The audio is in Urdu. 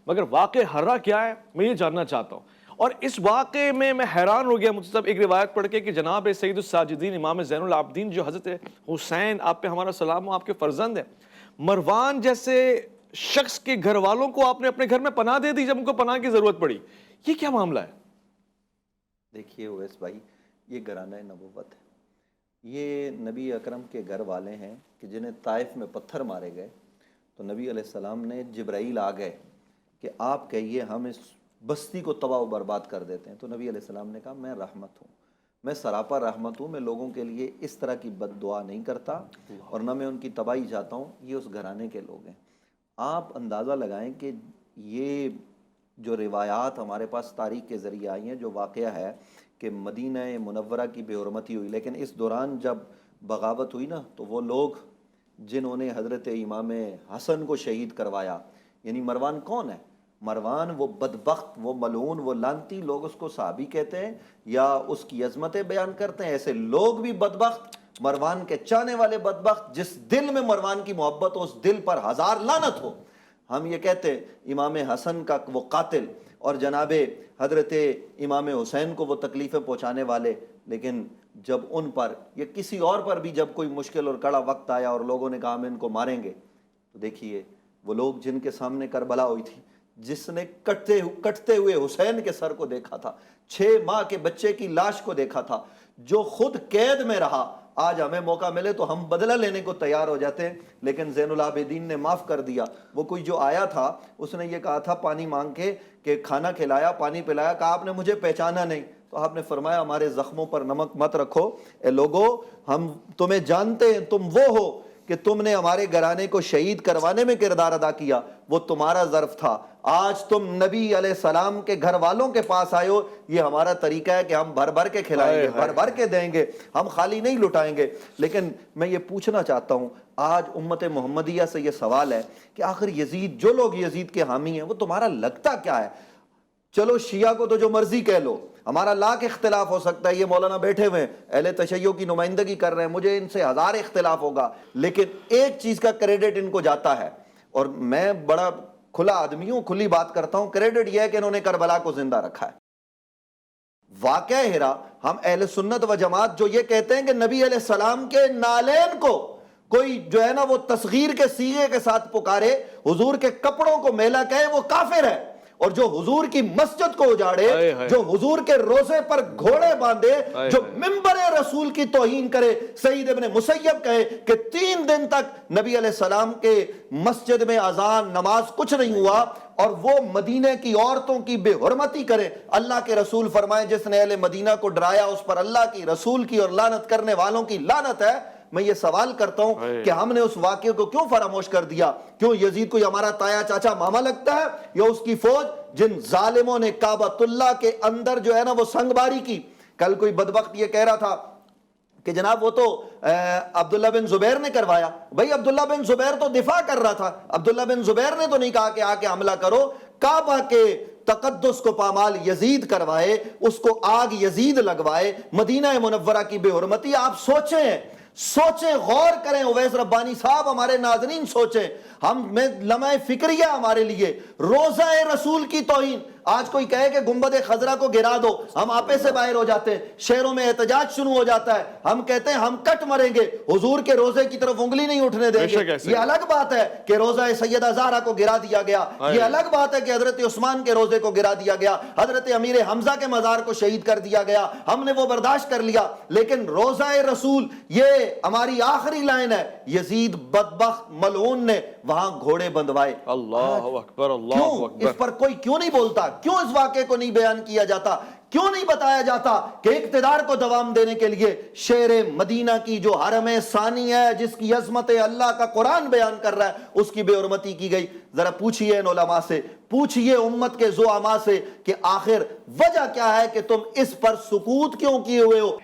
مگر واقع ہررا کیا ہے میں یہ جاننا چاہتا ہوں۔ اور اس واقعے میں حیران ہو گیا مصطفیٰ ایک روایت پڑھ کے کہ جناب سید الساجدین امام زین العابدین جو حضرت حسین، آپ پہ ہمارا سلام ہو، آپ کے فرزند ہیں، مروان جیسے شخص کے گھر والوں کو آپ نے اپنے گھر میں پناہ دے دی جب ان کو پناہ کی ضرورت پڑی، یہ کیا معاملہ ہے؟ دیکھیے اویس بھائی، یہ گھرانہ نبوت ہے، یہ نبی اکرم کے گھر والے ہیں کہ جنہیں طائف میں پتھر مارے گئے تو نبی علیہ السلام نے، جبرائیل آ گئے کہ آپ کہیے ہم اس بستی کو تباہ و برباد کر دیتے ہیں، تو نبی علیہ السلام نے کہا میں رحمت ہوں، میں سراپا رحمت ہوں، میں لوگوں کے لیے اس طرح کی بد دعا نہیں کرتا اور نہ میں ان کی تباہی چاہتا ہوں، یہ اس گھرانے کے لوگ ہیں۔ آپ اندازہ لگائیں کہ یہ جو روایات ہمارے پاس تاریخ کے ذریعے آئی ہیں، جو واقعہ ہے کہ مدینہ منورہ کی بے حرمتی ہوئی، لیکن اس دوران جب بغاوت ہوئی نا تو وہ لوگ جنہوں نے حضرت امام حسن کو شہید کروایا، یعنی مروان کون ہے؟ مروان وہ بدبخت، وہ ملعون، وہ لعنتی، لوگ اس کو صحابی کہتے ہیں یا اس کی عظمتیں بیان کرتے ہیں، ایسے لوگ بھی بدبخت، مروان کے چاہنے والے بدبخت، جس دل میں مروان کی محبت ہو اس دل پر ہزار لعنت ہو۔ ہم یہ کہتے ہیں امام حسن کا وہ قاتل اور جناب حضرت امام حسین کو وہ تکلیفیں پہنچانے والے، لیکن جب ان پر یا کسی اور پر بھی جب کوئی مشکل اور کڑا وقت آیا اور لوگوں نے کہا ہم ان کو ماریں گے، تو دیکھیے وہ لوگ جن کے سامنے کربلا ہوئی تھی، جس نے کٹتے ہوئے حسین کے سر کو دیکھا تھا، 6 ماہ کے بچے کی لاش کو دیکھا تھا، جو خود قید میں رہا، آج ہمیں موقع ملے تو ہم بدلہ لینے کو تیار ہو جاتے ہیں، لیکن زین العابدین نے معاف کر دیا۔ وہ کوئی جو آیا تھا اس نے یہ کہا تھا پانی مانگ کے کہ کھانا کھلایا، پانی پلایا، کہا آپ نے مجھے پہچانا نہیں، تو آپ نے فرمایا ہمارے زخموں پر نمک مت رکھو، اے لوگو ہم تمہیں جانتے ہیں، تم وہ ہو کہ تم نے ہمارے گھرانے کو شہید کروانے میں کردار ادا کیا، وہ تمہارا ظرف تھا، آج تم نبی علیہ السلام کے گھر والوں کے پاس آئے ہو، یہ ہمارا طریقہ ہے کہ ہم بھر بھر کے کھلائیں گے، بھر بھر کے دیں گے، ہم خالی نہیں لٹائیں گے۔ لیکن میں یہ پوچھنا چاہتا ہوں، آج امت محمدیہ سے یہ سوال ہے کہ آخر یزید، جو لوگ یزید کے حامی ہیں، وہ تمہارا لگتا کیا ہے؟ چلو شیعہ کو تو جو مرضی کہہ لو، ہمارا لاکھ اختلاف ہو سکتا ہے، یہ مولانا بیٹھے ہوئے ہیں اہل تشیع کی نمائندگی کر رہے ہیں، مجھے ان سے 1000 اختلاف ہوگا، لیکن ایک چیز کا کریڈٹ ان کو جاتا ہے، اور میں بڑا کھلا آدمی ہوں، کھلی بات کرتا ہوں، کریڈٹ یہ ہے کہ انہوں نے کربلا کو زندہ رکھا ہے۔ واقعہ ہیرا، ہم اہل سنت و جماعت جو یہ کہتے ہیں کہ نبی علیہ السلام کے نالین کو کوئی جو ہے نا وہ تصغیر کے صیغے کے ساتھ پکارے، حضور کے کپڑوں کو میلا کہے، وہ کافر ہے، اور جو حضور کی مسجد کو اجاڑے، جو حضور کے روزے پر گھوڑے باندھے، جو منبر رسول کی توہین کرے، سعید ابن مسیب کہے کہ 3 دن تک نبی علیہ السلام کے مسجد میں اذان نماز کچھ نہیں ہوا، اور وہ مدینہ کی عورتوں کی بے حرمتی کرے، اللہ کے رسول فرمائے جس نے اہل مدینہ کو ڈرایا اس پر اللہ کی، رسول کی اور لعنت کرنے والوں کی لعنت ہے۔ میں یہ سوال کرتا ہوں کہ ہم نے اس واقعے کو کیوں فراموش کر دیا؟ کیوں یزید کوئی ہمارا تایا چاچا ماما لگتا ہے، یا اس کی فوج جن ظالموں نے کعبۃ اللہ کے اندر جو ہے نا وہ سنگ باری کی؟ کل کوئی بدبخت یہ کہہ رہا تھا کہ جناب وہ تو عبداللہ بن زبیر نے کروایا۔ بھائی عبداللہ بن زبیر تو دفاع کر رہا تھا، عبداللہ بن زبیر نے تو نہیں کہا کہ آ کے حملہ کرو، کعبہ کے تقدس کو پامال یزید کروائے، اس کو آگ یزید لگوائے، مدینہ منورہ کی بے حرمتی۔ آپ سوچیں، غور کریں، اویس ربانی صاحب، ہمارے ناظرین سوچیں، میں لمحہ فکریہ ہمارے لیے روزہ رسول کی توہین۔ آج کوئی کہے کہ گنبد خضرا کو گرا دو، ہم آپے سے باہر ہو جاتے ہیں، شہروں میں احتجاج شروع ہو جاتا ہے، ہم کہتے ہیں ہم کٹ مریں گے، حضور کے روزے کی طرف انگلی نہیں اٹھنے دیں گے۔ یہ الگ بات ہے کہ روزہ سیدہ زہرا کو گرا دیا گیا، یہ الگ بات ہے کہ حضرت عثمان کے روزے کو گرا دیا گیا، حضرت امیر حمزہ کے مزار کو شہید کر دیا گیا، ہم نے وہ برداشت کر لیا، لیکن روزہ رسول یہ ہماری آخری لائن ہے۔ یزید بدبخت ملعون نے وہاں گھوڑے بندوائے۔ اللہ اکبر، اللہ اکبر۔ اس پر کوئی کیوں نہیں بولتا؟ کیوں اس واقعے کو نہیں بیان کیا جاتا؟ کیوں نہیں بتایا جاتا کہ اقتدار کو دوام دینے کے لیے شہر مدینہ کی جو حرم ثانی ہے، جس کی عظمت اللہ کا قرآن بیان کر رہا ہے، اس کی بے حرمتی کی گئی؟ ذرا پوچھئے ان علماء سے، پوچھئے امت کے زعماء سے کہ آخر وجہ کیا ہے کہ تم اس پر سکوت کیوں کیے ہوئے ہو؟